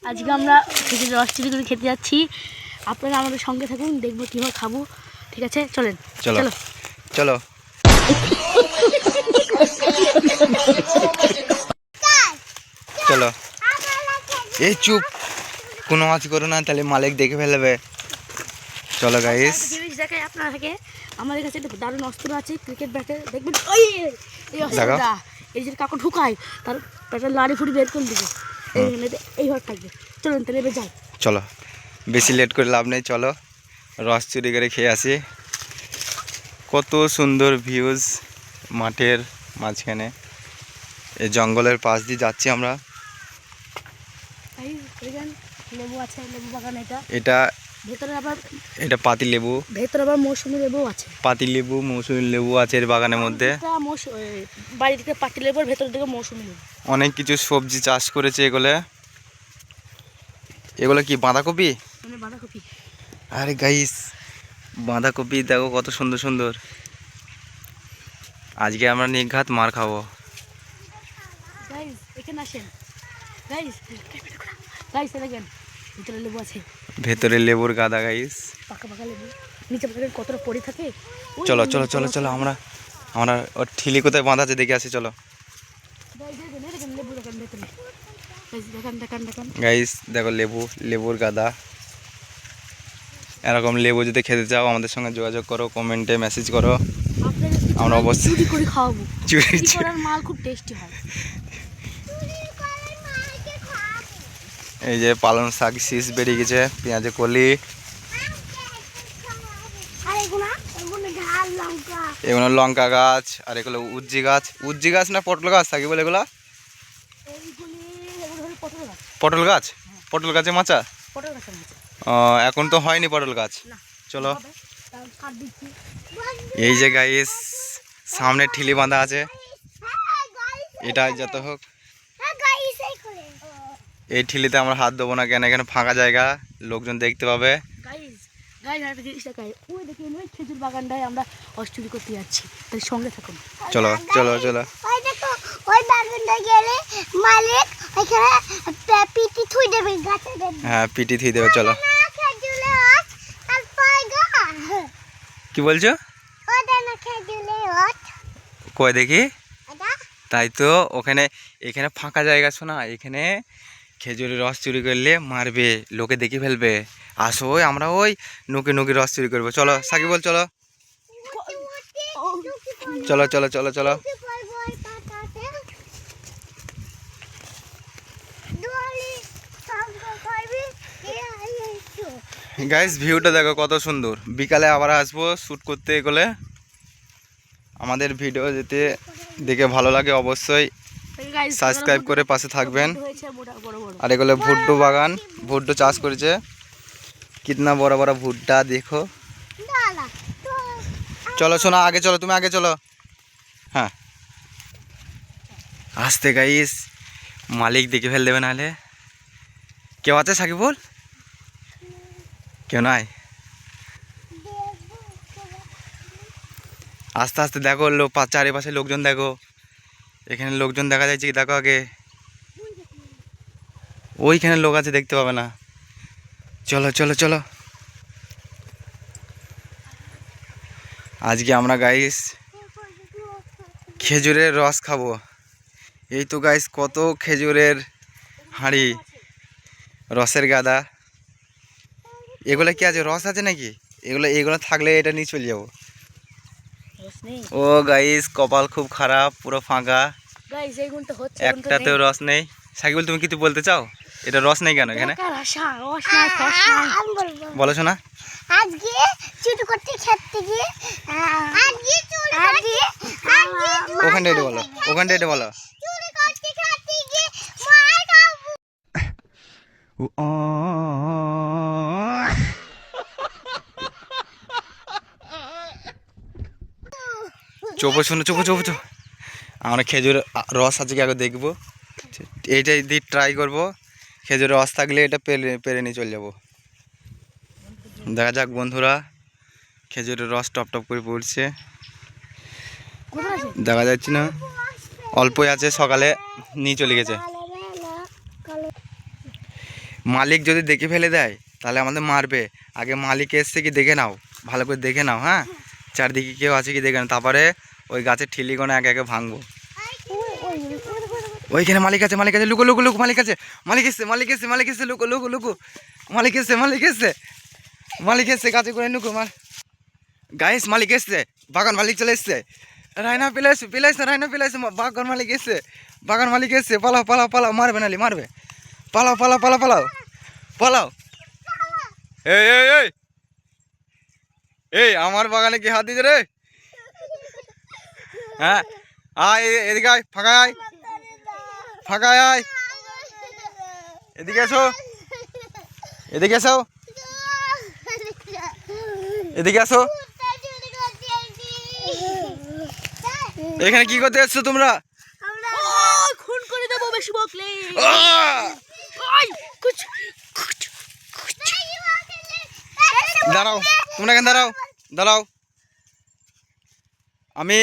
আজকে আমরা খেজুরের রস চুরি করে খেতে যাচ্ছি। আপনারা আমাদের সঙ্গে থাকুন, দেখবো কীভাবে খাবো। ঠিক আছে, চলেন। চলো চলো চলো। এই চুপ, কোনো আওয়াজ করো না, তাহলে মালিক দেখে ফেলবে। চলো গাইস, জিনিস দেখাই আপনাদেরকে। আমাদের কাছে একটা দারুণ অস্ত্র আছে, ক্রিকেট ব্যাটে। দেখবেন এই অস্ত্রটা, এই যে কাকু ঢুকায় তার একটা লাড়ি ফুড়ি বের করে দিবে, এইভাবে থাকবে। চলুন তাহলে এবার যাই। চলো, বেশি লেট করে লাভ নেই, চলো রস চুরি করে খেয়ে আসি। কত সুন্দর ভিউজ মাঠের মাঝখানে, এই জঙ্গলের পাশ দিয়ে যাচ্ছি আমরা। লেবু আছে, লেবু বাগান। এটা ভেতরে আবার এটা পাতি লেবু, ভেতরে আবার মৌসুমী লেবু আছে। পাতি লেবু মৌসুমী লেবু আছে এর বাগানের মধ্যে। বাড়ি থেকে পাতি লেবুর ভেতর থেকে মৌসুমী লেবু। অনেক কিছু সবজি চাষ করেছে এগুলো। এগুলো কি বাঁধাকপি? বাঁধাকপি। আরে গাইস, বাঁধাকপি দেখো কত সুন্দর সুন্দর। আজকে আমরা নিঘাত মার খাবো। গাইস এখানে আসেন। গাইস গাইস দেখেন, ভিতরে লেবু আছে। ভেতরে লেবুর গাদা গাইস, পাকা পাকা লেবু। নিচে দেখেন কতটা পড়ে থাকে। চলো চলো চলো চলো, আমরা ওর ঠিলি কোথায় বাঁধা আছে দেখে আসি। চলো লেবু দেখেন ভেতরে। দেখেন দেখেন দেখেন গাইস, দেখো লেবুর গাদা। এরকম লেবু যদি খেতে চাও আমাদের সঙ্গে যোগাযোগ করো, কমেন্টে মেসেজ করো, আমরা অবশ্যই চুরি করে খাওয়াবো। চুরি করার মাল খুব টেস্টি হয়। এই যে পালং শাক শীষ বেরিয়ে গেছে, পেঁয়াজে কলি, এগুলো লঙ্কা গাছ, আর এগুলো উজ্জি গাছ না পটল গাছ থাকে বলে এগুলা? পটল গাছ। পটল গাছে মাচা। এখন তো হয়নি পটল গাছ। চলো, এই যে গাইস সামনে ঠিলি বাঁধা আছে, এটা যত হোক এই ঠিলিতে আমরা হাত দেবো না, কেন এখানে ফাঁকা জায়গা, লোকজন দেখতে পাবে। খেজুর বাগানটায় আমরা অস্টুরি করতে যাচ্ছি, তাই সঙ্গে থাকুন। চলো চলো চলো। হ্যাঁ, পিটি থুই দেবে। চলো, কি বলছো? কই দেখি। তাই তো, এখানে ফাঁকা জায়গা, শোনা, এখানে খেজুরের রস চুরি করলে মারবে, লোকে দেখে ফেলবে। আসো, আমরা ওই নুকি রস চুরি করবো। চলো সাকিবুল, চলো চলো চলো চলো চলো। গাইস ভিউটা দেখো কত সুন্দর। বিকালে আবার আসবো শ্যুট করতে এগুলো। আমাদের ভিডিও যেতে দেখে ভালো লাগে অবশ্যই সাবস্ক্রাইব করে পাশে থাকবেন। আর এগুলো ভুট্টো বাগান, ভুট্টো চাষ করেছে। কিতনা বড় বড় ভুট্টা দেখো। চলো শোনা, আগে চলো, তুমি আগে চলো। হ্যাঁ, আসতে গাইস, মালিক দেখে ফেল দেবে নাহলে। কেউ আছে সাকিবুল? কেউ নাই। আস্তে আস্তে দেখো, চারিপাশে লোকজন দেখো। এখানে লোকজন দেখা যাচ্ছে কি দেখো আগে, ওইখানে লোক আছে, দেখতে পাবে না। চলো চলো চলো। আজকে আমরা গাইস খেজুরের রস খাবো। এই তো গাইস কত খেজুরের হাঁড়ি, রসের গাদা। এগুলো কি আছে, রস আছে নাকি? এগুলো থাকলে এটা নিয়ে চলে যাবো। ও গাইস, কপাল খুব খারাপ, পুরো ফাঁকা, একটাতেও রস নেই। সাকিবুল, তুমি কিছু বলতে চাও? এটা রস নেই কেন এখানে? বলো শোনা। আজকে চুরি করতে খেতে গিয়ে ওখানটা এটা বলো, ওখানটা এটা বলো। চুরি করতে খেতে গিয়ে মার খাবো। চোপো শোনো, চোপো। আমরা খেজুর রস আজকে আগে দেখবো, এইটাই দিয়ে ট্রাই করবো। খেজুর রস থাকলে এটা পেরে নিয়ে চলে যাবো। দেখা যাক বন্ধুরা, খেজুরের রস টপ টপ করে পড়ছে, দেখা যাচ্ছে না, অল্পই আছে, সকালে নিয়ে চলে গেছে। মালিক যদি দেখে ফেলে দেয় তাহলে আমাদের মারবে। আগে মালিক এসছে কি দেখে নাও, ভালো করে দেখে নাও, হ্যাঁ, চারদিকে কেউ আছে কি দেখে নাও, তারপরে ওই গাছের ঠিলিগুলো একে একে ভাঙবো। ওইখানে মালিক আছে, মালিক আছে, লুকো লুকো লুকো, মালিক আছে, মালিক এসছে, মালিক এসছে, মালিক এসছে, লুকো লুকো লুকো, মালিক এসছে, মালিক এসছে, মালিক এসছে, গাছে করে লুকো। গাইস মালিক এসছে, বাগান মালিক চলে এসছে, রায়না পিলাইছে, পিলাইছে, রায়না পিলাইছে, বাগান মালিক এসছে, বাগান মালিক এসছে, পালাও পালাও পালাও, মারবে নালি মারবে, পালাও পালাও পালাও পালাও পালাও। এই এই এই এই আমার বাগানে কি হাত দিতে রে? হ্যাঁ আয় এদিকে আয়, ফাঁকা আয়, ফাঁকা আয়, এদিকে এসো, এদিকে এসো, এদিকে আসো। এখানে কি করতে এসছো তোমরা? খুন করে দেবো বেশি বকলে। দাঁড়াও, তোমরা এখানে দাঁড়াও, দাঁড়াও। আমি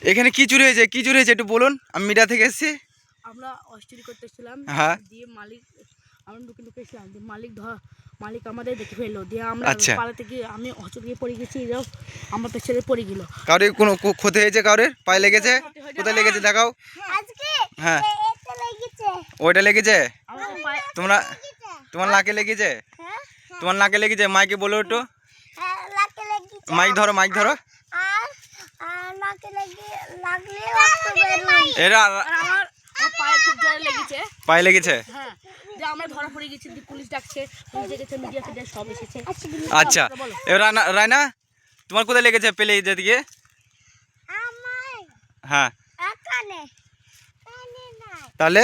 এখানে কি চুরি হয়েছে, কি চুরি হয়েছে একটু বলুন। আমি মিডিয়া থেকে এসেছি। আমরা অস্ট্রি করতে এসেছিলাম, হ্যাঁ, দিয়ে মালিক আমরা ঢুকে ঢুকেছিলাম, দিয়ে মালিক আমাদের দেখে ফেললো, দিয়ে আমরা আচ্ছা, পালাতে গিয়ে আমি অচল গিয়ে পড়ে গেছি, যাও আমার পেছনে পড়ে গেল। কারোর কোনো ক্ষতি হয়েছে? কারোর পায়ে লেগেছে? কোথায় লেগেছে দেখাও। হ্যাঁ ওইটা লেগেছে। তোমরা তোমার নাকে লেগেছে? তোমার নাকে লেগেছে? মাইকে বলো একটু, মাইক ধরো, মাইক ধরো। এরা পায়ে খুব জোরে লেগেছে। পায়ে লেগেছে? হ্যাঁ, যে আমরা ধরা পড়ে গেছি, পুলিশ ডাকছে, পুলিশ ডেকেছে, মিডিয়া ফিডিয়া সব এসেছে। আচ্ছা, এবার রায়না তোমার কোথায় লেগেছে পেলে যেদিকে? হ্যাঁ, তাহলে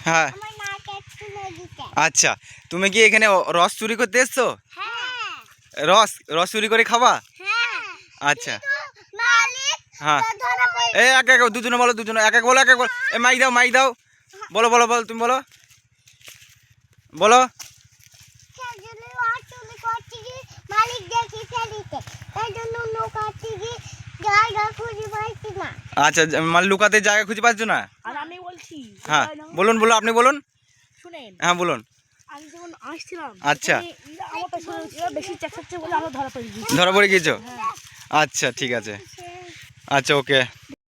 হ্যাঁ, আচ্ছা, তুমি কি এখানে রস চুরি করতে এসছো? রস রস চুরি করে খাবা? আচ্ছা, হ্যাঁ, এই এক এক দুজনে বলো, দুজনে এক এক বলো, এক এক বলো। এই মাইক দাও, মাইক দাও, বলো বলো বলো, তুমি বলো বলো। আচ্ছা, মানে লুকাতে জায়গা খুঁজে পাচ্ছ না? আর আমি বলছি, হ্যাঁ বলুন, বলো, আপনি বলুন। শুনেন, হ্যাঁ বলুন। আমি যখন আসছিলাম, আচ্ছা, আমার পেছনে বেশি চেঁচাচ্ছে বলে আমরা ধরা পড়ে গেছি। ধরা পড়ে গিয়েছো? আচ্ছা ঠিক আছে, আচ্ছা ওকে।